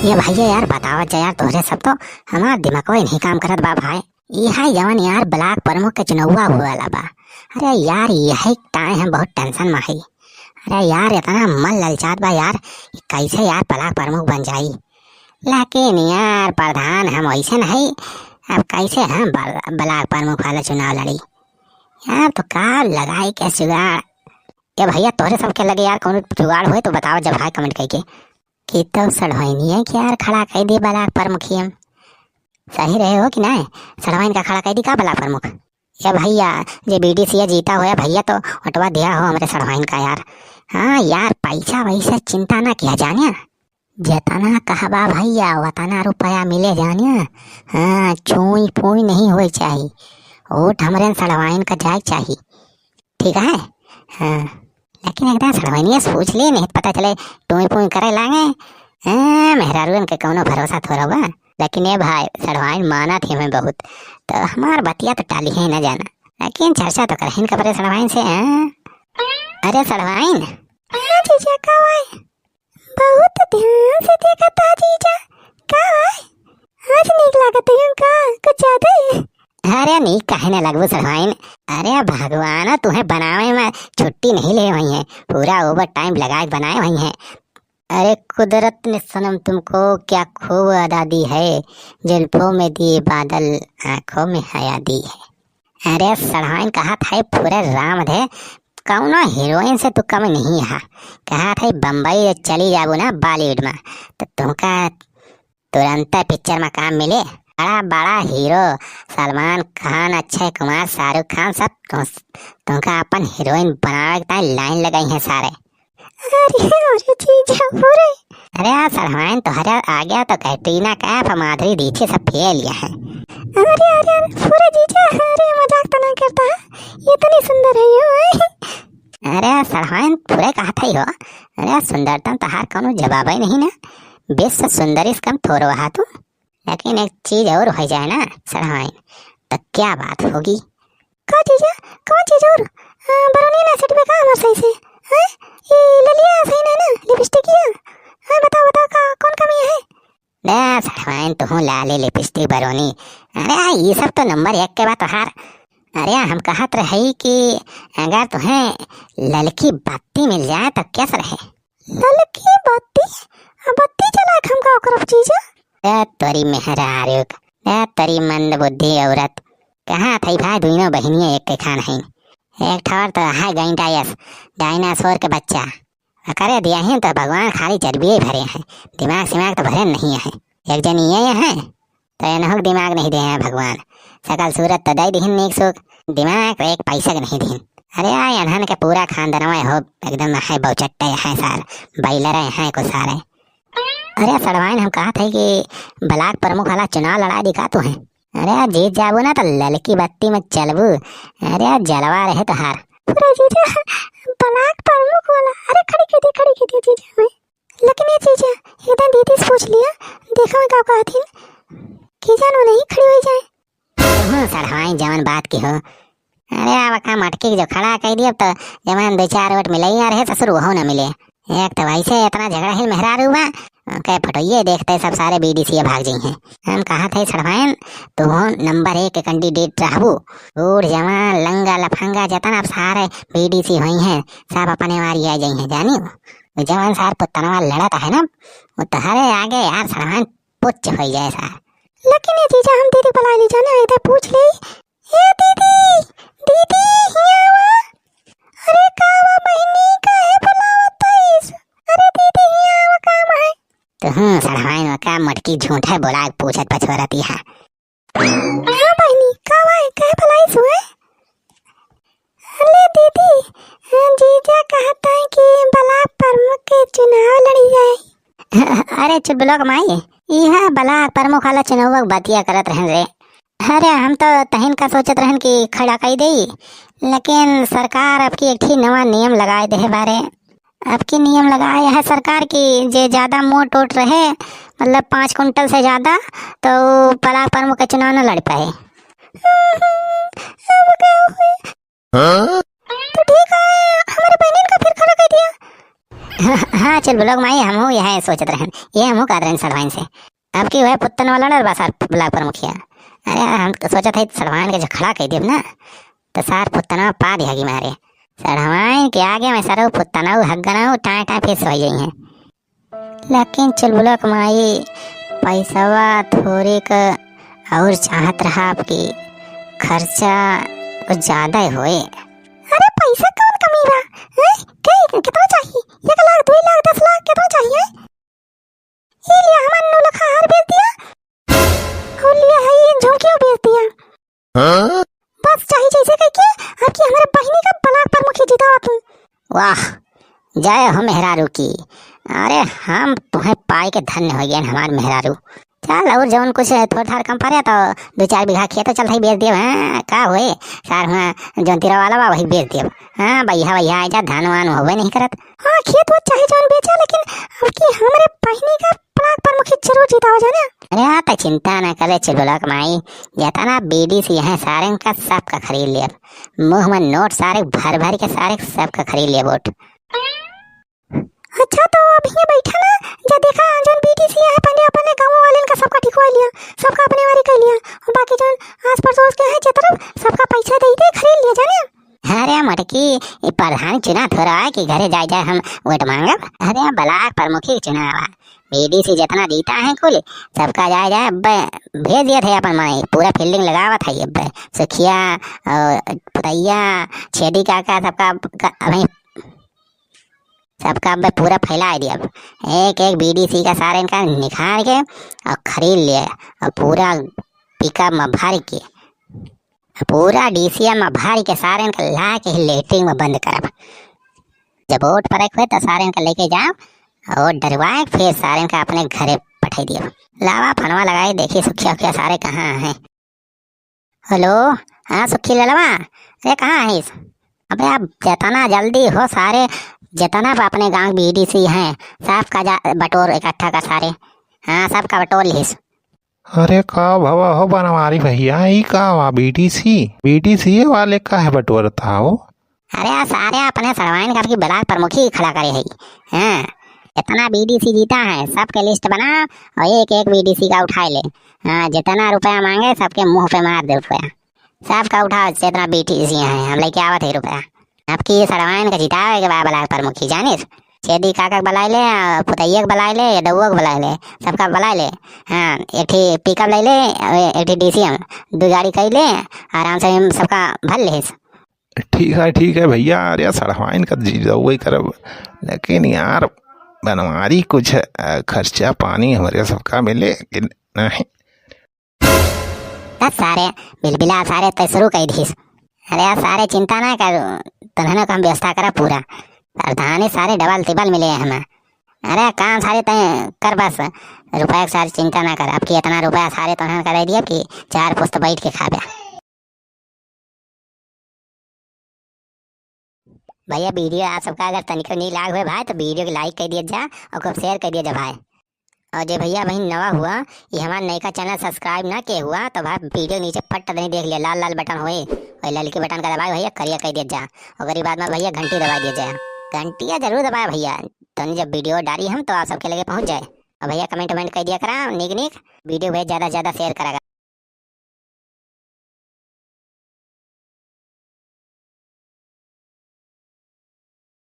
ये भैया यार बतावत जा यार, तोहरे सब तो हमार दिमाग नहीं काम करत बा भाई। ये है जवन यार ब्लॉक प्रमुख के चुनाव हुआ बा। अरे यार यही टाइम है, बहुत टेंशन में है। अरे यार इतना मन ललचात बा यार, कैसे यार ब्लॉक प्रमुख बन जाई। लेकिन यार प्रधान हम वैसे नहीं, अब कैसे हम ब्लॉक प्रमुख वाला चुनाव लड़ी यार। तो का लगाई के जुगाड़। ये भैया तोहरे सबके लगे यार कौन जुगाड़ हुए तो बताओ जब भाई कमेंट करके कि तो सड़वाइनी है कि यार खड़ा कर दी ब्लॉक प्रमुखी हम सही रहे हो कि नहीं। सड़वाइन का खड़ा कर दी का ब्लॉक प्रमुख। ये भैया जे बीडीसी जीता हुआ भैया तो हटवा दिया हो हमारे सड़वाइन का यार। हाँ यार पैसा वैसा चिंता ना किया जानिया, जतना कहबा भैया वतना रुपया मिले जानिया। हाँ चुई पुई नहीं हुई चाहिए, वोट हमारे सड़वाइन का जाए चाहिए, ठीक है। हाँ लेकिन एकदम सड़वाइनिया सोच लिए नहीं पता चले टुई पुई करे लागे। मेहरारू के कौनो भरोसा थोड़ा बा। लेकिन ये भाई सड़वाइन माना थी हमें बहुत, तो हमार बतिया तो टाली है न जाना, लेकिन चर्चा तो करें कपड़े सड़वाइन से। अरे सड़वाइन जीजा का है, बहुत ध्यान से देखा था जीजा का है, आज नीक लागत है का कुछ ज्यादा है। अरे नी कहे न लगभग सड़वाइन। अरे भगवान तुम्हें बनावे में छुट्टी नहीं ले हुई है, पूरा ओवर टाइम लगा बनाए हुई है। अरे कुदरत ने सनम तुमको क्या खूब अदा दी है, जुल्फों में दिए बादल आंखों में हया दी है। अरे सड़वाइन कहा था पूरे राम थे कौनो हीरोइन से तू कम नहीं है। कहा था बम्बई चली जाबू ना बॉलीवुड में तो तुमका तुरंत पिक्चर में काम मिले। बड़ा बड़ा हीरो सलमान खान, अक्षय कुमार, शाहरुख खान सब तुमका अपन हीरोइन बनावे लाइन लगाई है सारे। अरे जीजा पूरे। अरे यार सलमान तो हर आ गया तो कैटरीना कैफ, माधुरी दीक्षित सब फेल लिया है। अरे अरे पूरे जीजा, अरे मजाक तो नहीं करता, ये इतनी सुंदर है ये। अरे सलमान पूरे कहा था ही हो। अरे सुंदरता तो हर कोनो जवाब ही नहीं ना, विश्व सुंदरी कम थोड़ो हा तू। लेकिन एक चीज और हो जाए ना सलमान तो क्या बात होगी। का जीजा कौन चीज और बरोनी ना सेट में का हमार सही से हैं, ये ललिया सही ना लिपस्टिक या हां बताओ बताओ का कौन कमी है। ना सलमान तो हूँ लाले लिपस्टिक बरोनी, अरे ये सब तो नंबर 1 के बात तो हार। अरे हम कहत रहे कि अगर तुम्हें ललकी बत्ती मिल जाए तो कैसा रहे। ललकी बत्ती बत्ती जला हम का करब जीजा। तोरी मेहरारू तोरी मंद बुद्धि औरत कहाँ थी भाई, दोनों बहनियां एक के खान है। एक ठौर तो है गैंडायस डायनासोर के बच्चा करे दिया है तो भगवान खाली चर्बी भरे हैं, दिमाग सिमाग तो भरे नहीं है। एक जन ये है तो इन्हों दिमाग नहीं दे हैं भगवान, सकल सूरत तो दई दिहिन नीक सुख, दिमाग एक पैसा नहीं दिहिन। अरे यार इन्हन के पूरा खानदान हो एकदम है बहुचट्टे है सार बैलर है को सारे। अरे सड़वाइन हम कहा थे कि ब्लॉक प्रमुख वाला चुनाव लड़ा दिखा तू है। अरे जीत जाबू ना तो ललकी बत्ती में चलबू, अरे जलवा रहे तो हार। पूरा जीजा ब्लॉक प्रमुख वाला, अरे खड़ी की थी जीजा में। लेकिन ये जीजा एकदम दीदी से पूछ लिया, देखो मैं का कहती कि जानो नहीं खड़ी हो जाए। हां सड़वाइन जवन बात की हो। अरे अब का मटकी जो खड़ा कर दिया तो जवन 2-4 वोट मिले ही रहे ससुर वो ना मिले। एक तो वैसे इतना झगड़ा है मेहरारू बा कह फटोइए देखते सब सारे बीडीसी भाग जाई हैं। हम कहा थे सड़वाइन तुम नंबर 1 के कैंडिडेट रहबू, बूढ़ जवान लंगा लफंगा जतना अब सारे बीडीसी हुई हैं सब अपने वारी आ जाई हैं जानी। वो जवान सार पुतनवा लड़ता है ना वो तहरे आगे यार सड़वाइन पुच्छ हो जाए सार। लेकिन ये जीजा हम दीदी बुला ली जाना इधर पूछ ले। ये दीदी दीदी हिया वा, अरे कावा बहनी का है बुलावत है। अरे दीदी हिया वा काम है तो सड़वाइन वा का मटकी झूठा बोला पूछत पछोरती है। हां बहनी कावा है कहे भलाई सुए। अरे दीदी जीजा कहता है कि ब्लॉक प्रमुख के चुनाव लड़ी जाए। अरे चुप लोग माई यह ब्लॉक प्रमुख वाला चुनाव बतिया करत रहन रे। अरे हम तो तहन का सोचत रहन कि खड़ा कर दे, लेकिन सरकार अब की एक नवा नियम लगाए दे बारे। अब की नियम लगाया है सरकार की जे ज्यादा मोट ओट रहे मतलब 5 कुंटल से ज्यादा तो ब्लॉक प्रमुख का चुनाव न लड़ पाए। तो ठीक है हमारे बहन का फिर खड़ा कर दिया। हाँ चल ब्लॉग माई हम यह सोचत रहन, ये हम कर रहे सड़वाइन से। अब की वह पुत्तन वाला ना बस ब्लॉग पर मुखिया। अरे हम तो सोचत है सड़वाइन के जो खड़ा कह दिया ना तो सार पुत्तना पा दिया मारे सड़वाइन के आगे में सरो पुत्तना हगना टाए टाए फिर सोई गई हैं। लेकिन चल ब्लॉग माई पैसा थोड़े का और चाहत रहा आपकी खर्चा कुछ ज्यादा ही होए। अरे पैसा कौन कमी बा? कितना चाहिए? 1 लाख 2 लाख 10 लाख कितना चाहिए? ये लिया हमारे 9 लाख हार बेच दिया और लिया है ये झुमकियां बेच दिया। हाँ? बस चाहिए जैसे कह के आपकी हमारे बहिनी का ब्लॉक पर मुखी जितावा तू। वाह जय हो मेहरारू की। अरे हम तुम्हें पाई के धन्य हो गए हमारे मेहरारू। चल और जौन कुछ थोड़ा थार कम पड़े तो 2-4 बीघा खेत चल भाई बेच दियो। हाँ का हुए सार हुआ जौन तीरा वाला बा वही बेच दियो। हाँ भैया भैया आ जा धान वान होवे नहीं करत। हाँ खेत वो चाहे जौन बेचा लेकिन अब की हमारे बहिनी का ब्लॉक पर मुखी जरूर जीतावा जाना। अरे हाँ तो चिंता ना करे चल ब्लॉक माई जितना बीडीसी है सारे का सबका खरीद लिया। मुँह में नोट सारे भर भर के सारे सबका खरीद लिया वोट। अच्छा तो अब ये बैठा ना जब देखा जोन बीटीसी है पहले अपने गांव वाले का सबका ठिकवा लिया, सबका अपने वारी कर लिया और बाकी जोन आस पड़ोस के है जे तरफ सबका पैसा दे दे खरीद लिया जाने। अरे मटकी ये प्रधान चुनाव हो रहा है कि घरे जाए जाए हम वोट मांगब। अरे ब्लॉक प्रमुखी चुनाव है बीडीसी जितना जीता है कुल सबका जाए जाए अब भेज दिया थे अपन माई पूरा फील्डिंग लगावा था। अब सुखिया और पुतैया छेदी काका सबका अब पूरा फैला दिया। अब एक एक बीडीसी का सारे इनका निखार के और खरीद लिया और पूरा पिकअप में भर के पूरा डीसीएम में भर के सारे इनका ला के लेटरिंग में बंद करब। जब वोट परख हुए तो सारे इनका लेके जाओ और डरवाए फिर सारे इनका अपने घरे पठा दिया। लावा फनवा लगाए देखिए सुखिया उखिया सारे कहाँ हैं। हेलो हाँ सुखी ललवा अरे कहाँ है? अबे आप जितना जल्दी हो सारे जितना अपने गांव बीडीसी हैं सबका बटोर इकट्ठा कर सारे। हाँ सबका बटोर लिस। अरे का भवा हो बनवारी भैया ई का वा बीडीसी वाले का है बटोर था वो। अरे सारे अपने सरवाइन का की ब्लॉक प्रमुखी खड़ा करे है। हाँ इतना बीडीसी जीता है सबके लिस्ट बना और एक एक बीडीसी का उठा ले। हाँ जितना रुपया मांगे सबके मुंह पे मार दे रुपया सबका उठा जितना बीडीसी है हम लेके आवत है रुपया। आपकी सरवाइन का जितावे के बाद ब्लॉक प्रमुखी जानिस छेदी काका बुला ले पुतैया के बुला ले डउआ के बुला ले सबका बुला ले। हाँ एक पिकअप ले ले एक डीसीएम 2 गाड़ी कर ले आराम से सबका भर ले। ठीक है भैया। अरे सड़वाइन का वही करब लेकिन यार बनवारी कुछ खर्चा पानी हमारे सबका मिले कि नहीं। सारे बिलबिला सारे तो शुरू कर दी। अरे सारे चिंता ना कर तुम्हें हम व्यवस्था करा पूरा प्रधान सारे डबल टिबल मिले हमें। अरे काम सारे तय कर बस रुपया सारे चिंता ना कर। आपकी इतना रुपया सारे तुम्हें कर दिया कि 4 पुस्त बैठ के खा भैया। वीडियो आप सबका अगर तनिको नहीं लाग हुए भाई तो वीडियो को लाइक कर दिया जा और खूब शेयर कर दिया जा भाई। और जो भैया बहन नवा हुआ ये हमारा नए का चैनल सब्सक्राइब ना किया हुआ तो भाई वीडियो नीचे फट नहीं देख लिया लाल लाल बटन हुए और लाल के बटन का दबाए भैया करिया कह दिया जा और गरीब बाद में भैया घंटी दबा दिया जाए। घंटिया जरूर दबाए भैया तो जब वीडियो डाली हम तो आप सबके लगे पहुंच जाए। और भैया कमेंट कर दिया करा निक वीडियो भैया ज़्यादा से ज़्यादा शेयर करा।